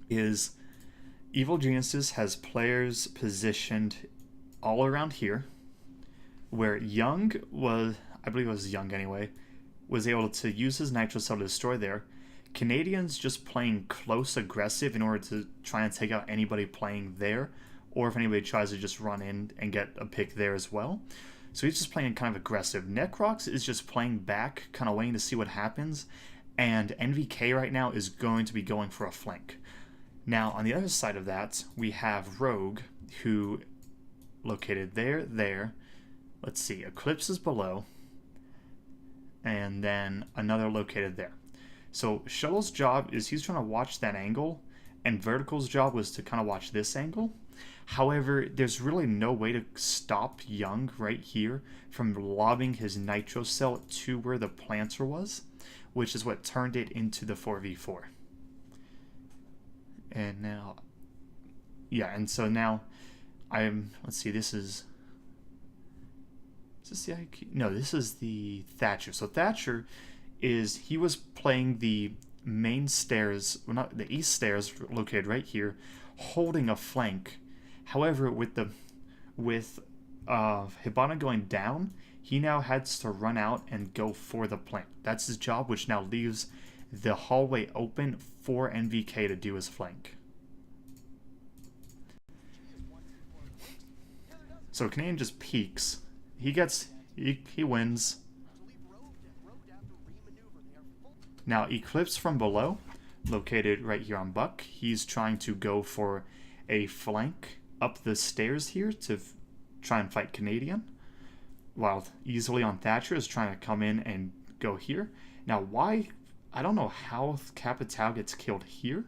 [SPEAKER 1] is Evil Geniuses has players positioned all around here, where Young was, I believe it was Young anyway, was able to use his Nitro Cell to destroy there. Canadian's just playing close aggressive in order to try and take out anybody playing there, or if anybody tries to just run in and get a pick there as well. So he's just playing kind of aggressive. Necrox is just playing back, kind of waiting to see what happens, and NVK right now is going to be going for a flank. Now, on the other side of that, we have Rogue, who located there. Let's see, Eclipse is below, and then another located there. So Shuttle's job is he's trying to watch that angle, and Vertical's job was to kind of watch this angle. However, there's really no way to stop Young right here from lobbing his Nitro Cell to where the planter was, which is what turned it into the 4v4. And now, yeah, and so now let's see, this is the IQ? No, this is the Thatcher. So Thatcher he was playing the main stairs, well, not the east stairs located right here, holding a flank. However, with Hibana going down, he now has to run out and go for the plant. That's his job, which now leaves the hallway open for NVK to do his flank. So Canadian just peeks. He wins. Now Eclipse from below, located right here on Buck, he's trying to go for a flank up the stairs here to try and fight Canadian, while Easily on Thatcher is trying to come in and go here. Now why, I don't know how Capitao gets killed here.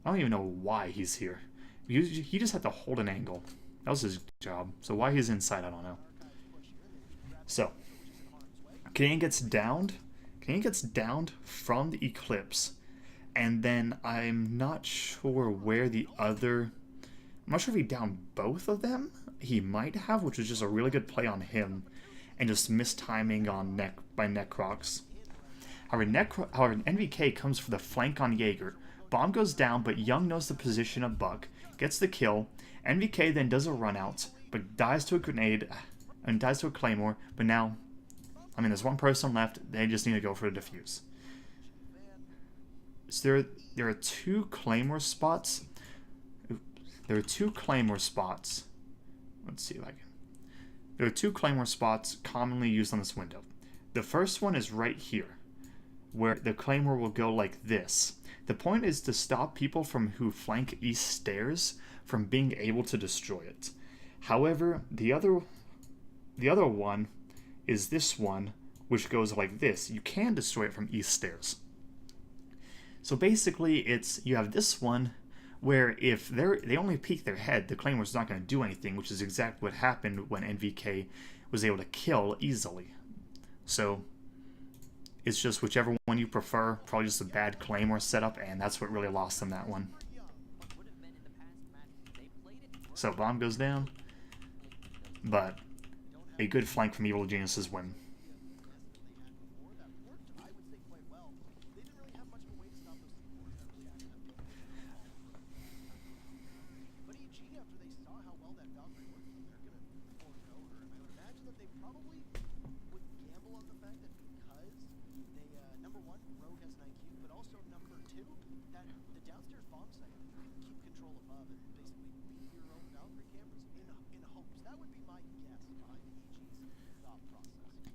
[SPEAKER 1] I don't even know why he's here. He just had to hold an angle. That was his job. So why he's inside, I don't know. So, Canadian gets downed. Canadian gets downed from the Eclipse. And then I'm not sure where the other... I'm not sure if he downed both of them. He might have, which was just a really good play on him. And just mistiming by Necrox. However, NVK comes for the flank on Jaeger. Bomb goes down, but Young knows the position of Buck. Gets the kill. NVK then does a run out, but dies to a grenade, and dies to a claymore, but now, I mean, there's one person left, they just need to go for the defuse. So there are two claymore spots. Let's see if I can. There are two claymore spots commonly used on this window. The first one is right here, where the claymore will go like this. The point is to stop people who flank east stairs from being able to destroy it. However, the other one is this one, which goes like this. You can destroy it from east stairs. So basically, you have this one where if they only peek their head, the Claymore's not going to do anything, which is exactly what happened when NVK was able to kill Easily. So it's just whichever one you prefer, probably just a bad Claymore setup, and that's what really lost them that one. So bomb goes down, but a good flank from Evil Geniuses win.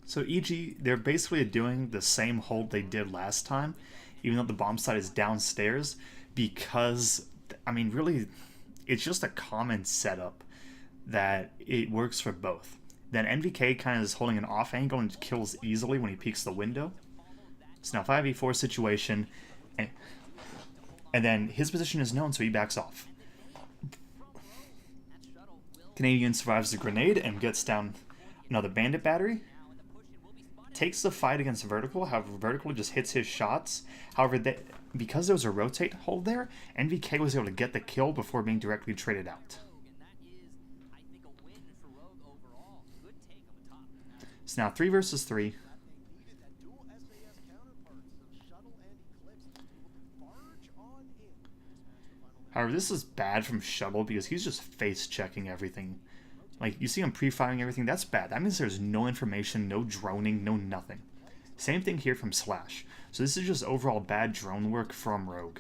[SPEAKER 1] So EG, they're basically doing the same hold they did last time, even though the bomb site is downstairs, because, I mean, really, it's just a common setup that it works for both. Then NVK kind of is holding an off angle and kills Easily when he peeks the window. So now 5v4 situation, and then his position is known, so he backs off. Canadian survives the grenade and gets down Now the Bandit Battery takes the fight against Vertical. However, Vertical just hits his shots. However, because there was a rotate hold there, NVK was able to get the kill before being directly traded out. So now 3 versus 3. However, this is bad from Shuttle because he's just face checking everything. Like, you see him pre-firing everything, that's bad. That means there's no information, no droning, no nothing. Same thing here from Slash. So this is just overall bad drone work from Rogue.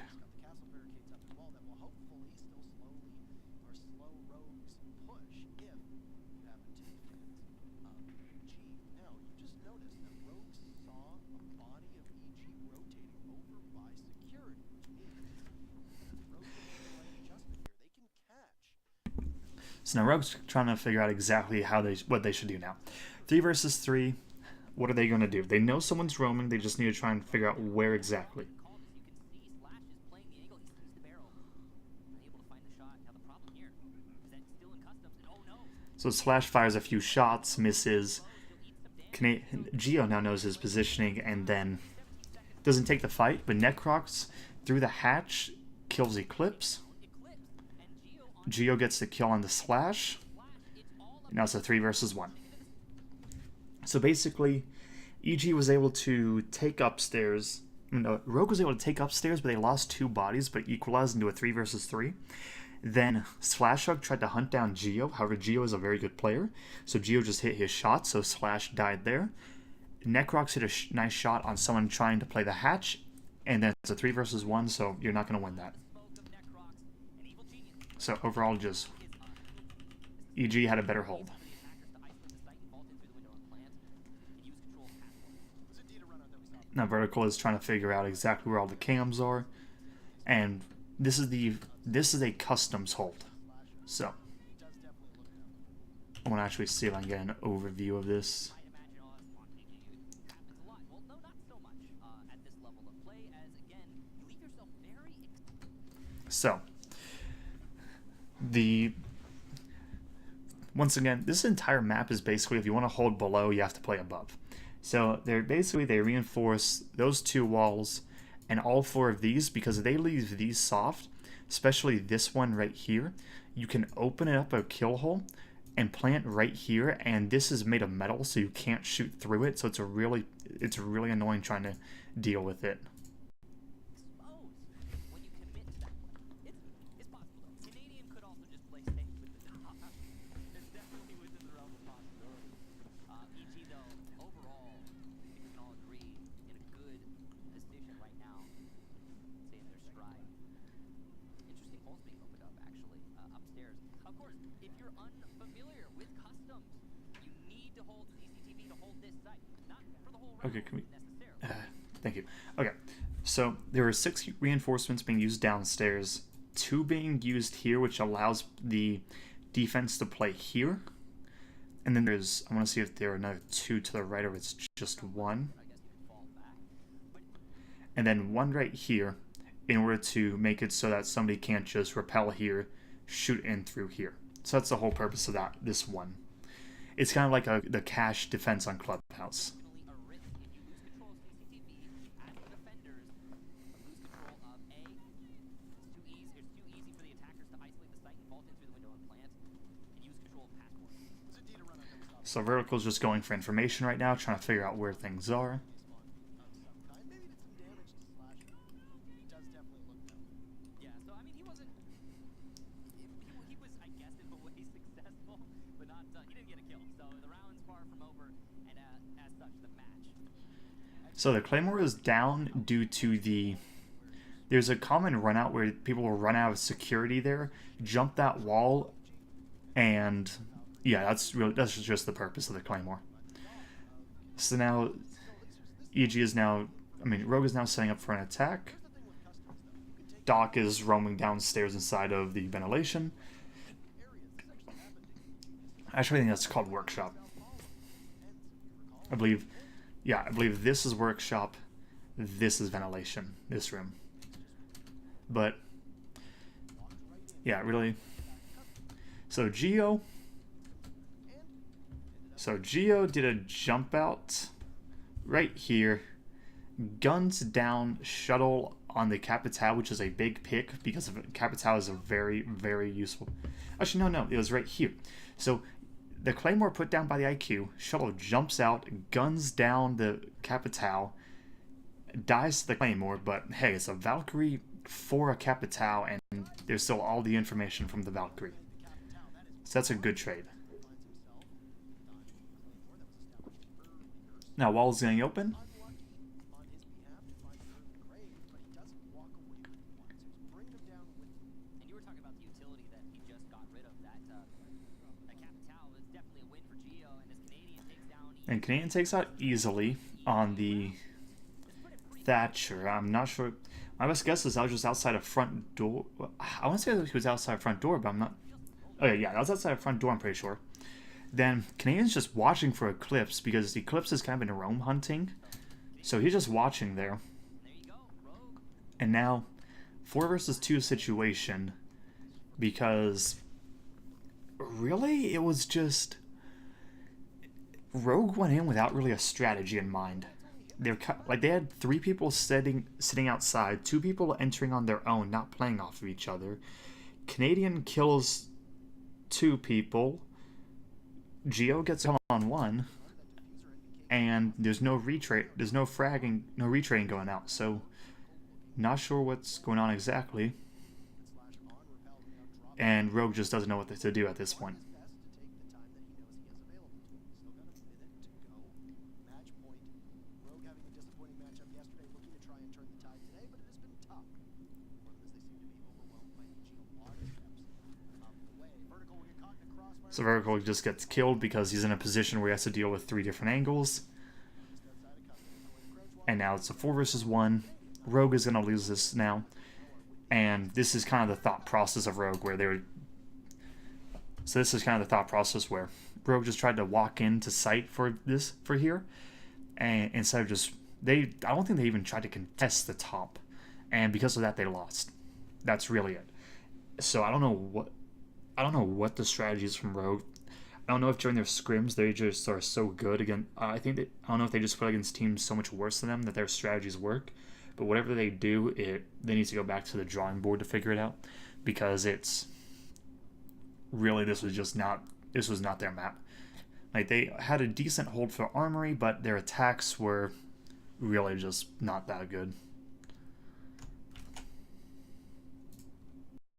[SPEAKER 1] So now Rogue's trying to figure out exactly what they should do now. 3 versus 3. What are they going to do? They know someone's roaming. They just need to try and figure out where exactly. So Slash fires a few shots, misses. Geo now knows his positioning and then doesn't take the fight, but Necrox through the hatch kills Eclipse. Geo gets the kill on the Slash. Now it's a 3 versus 1. So basically, EG was able to take upstairs. No, Rogue was able to take upstairs, but they lost 2 bodies, but equalized into a 3 versus 3. Then Slash Hug tried to hunt down Geo. However, Geo is a very good player, so Geo just hit his shot, so Slash died there. Necrox hit a nice shot on someone trying to play the hatch, and then it's a 3 versus 1, so you're not going to win that. So overall, just EG had a better hold. Now Vertical is trying to figure out exactly where all the cams are, and this is a customs hold. So I want to actually see if I can get an overview of this. So once again, this entire map is basically, if you want to hold below, you have to play above. So they reinforce those 2 walls and all 4 of these, because if they leave these soft, especially this one right here, you can open it up a kill hole and plant right here, and this is made of metal, so you can't shoot through it. So it's really annoying trying to deal with it. Okay, can we... thank you. Okay, so there are 6 reinforcements being used downstairs, 2 being used here, which allows the defense to play here. And then there's... I want to see if there are another 2 to the right, or it's just 1. And then 1 right here, in order to make it so that somebody can't just rappel here, shoot in through here. So that's the whole purpose of this one. It's kind of like the cache defense on Clubhouse. So Vertical's just going for information right now, trying to figure out where things are. So the Claymore is down due to there's a common run out where people will run out of security there, jump that wall, and yeah, that's just the purpose of the Claymore. So now EG is now, Rogue is now setting up for an attack. Doc is roaming downstairs inside of the ventilation. Actually, I think that's called Workshop. I believe this is Workshop, this is ventilation, this room. But yeah, really. So So Geo did a jump out right here, guns down shuttle on the Capitao, which is a big pick because Capitao is a very, very useful. Actually, no, it was right here. So the Claymore put down by the IQ, shuttle jumps out, guns down the Capitao, dies to the Claymore, but hey, it's a Valkyrie for a Capitao, and there's still all the information from the Valkyrie. So that's a good trade. Now, wall's getting open. And Canadian takes out easily on the Thatcher. I'm not sure. My best guess is that was just outside a front door. I want to say that he was outside front door, but I'm not. Oh, yeah, that was outside a front door, I'm pretty sure. Then Canadian's just watching for Eclipse because Eclipse is kind of in roam hunting. So he's just watching there. And now, 4 versus 2 situation. Because really, it was just Rogue went in without really a strategy in mind. They had 3 people sitting outside, 2 people entering on their own, not playing off of each other. Canadian kills 2 people. Geo gets on 1, and there's no retrade, there's no fragging, no retrading going out. So, not sure what's going on exactly. And Rogue just doesn't know what to do at this point. So Vertical just gets killed because he's in a position where he has to deal with 3 different angles. And now it's a 4 versus 1. Rogue is going to lose this now. And this is kind of the thought process of Rogue where they were... So this is kind of the thought process where Rogue just tried to walk into sight for here. And instead of just... I don't think they even tried to contest the top. And because of that, they lost. That's really it. So I don't know what the strategy is from Rogue. I don't know if during their scrims they just are so good again. I don't know if they just play against teams so much worse than them that their strategies work. But whatever they do, they need to go back to the drawing board to figure it out, because it's really this was not their map. Like, they had a decent hold for Armory, but their attacks were really just not that good.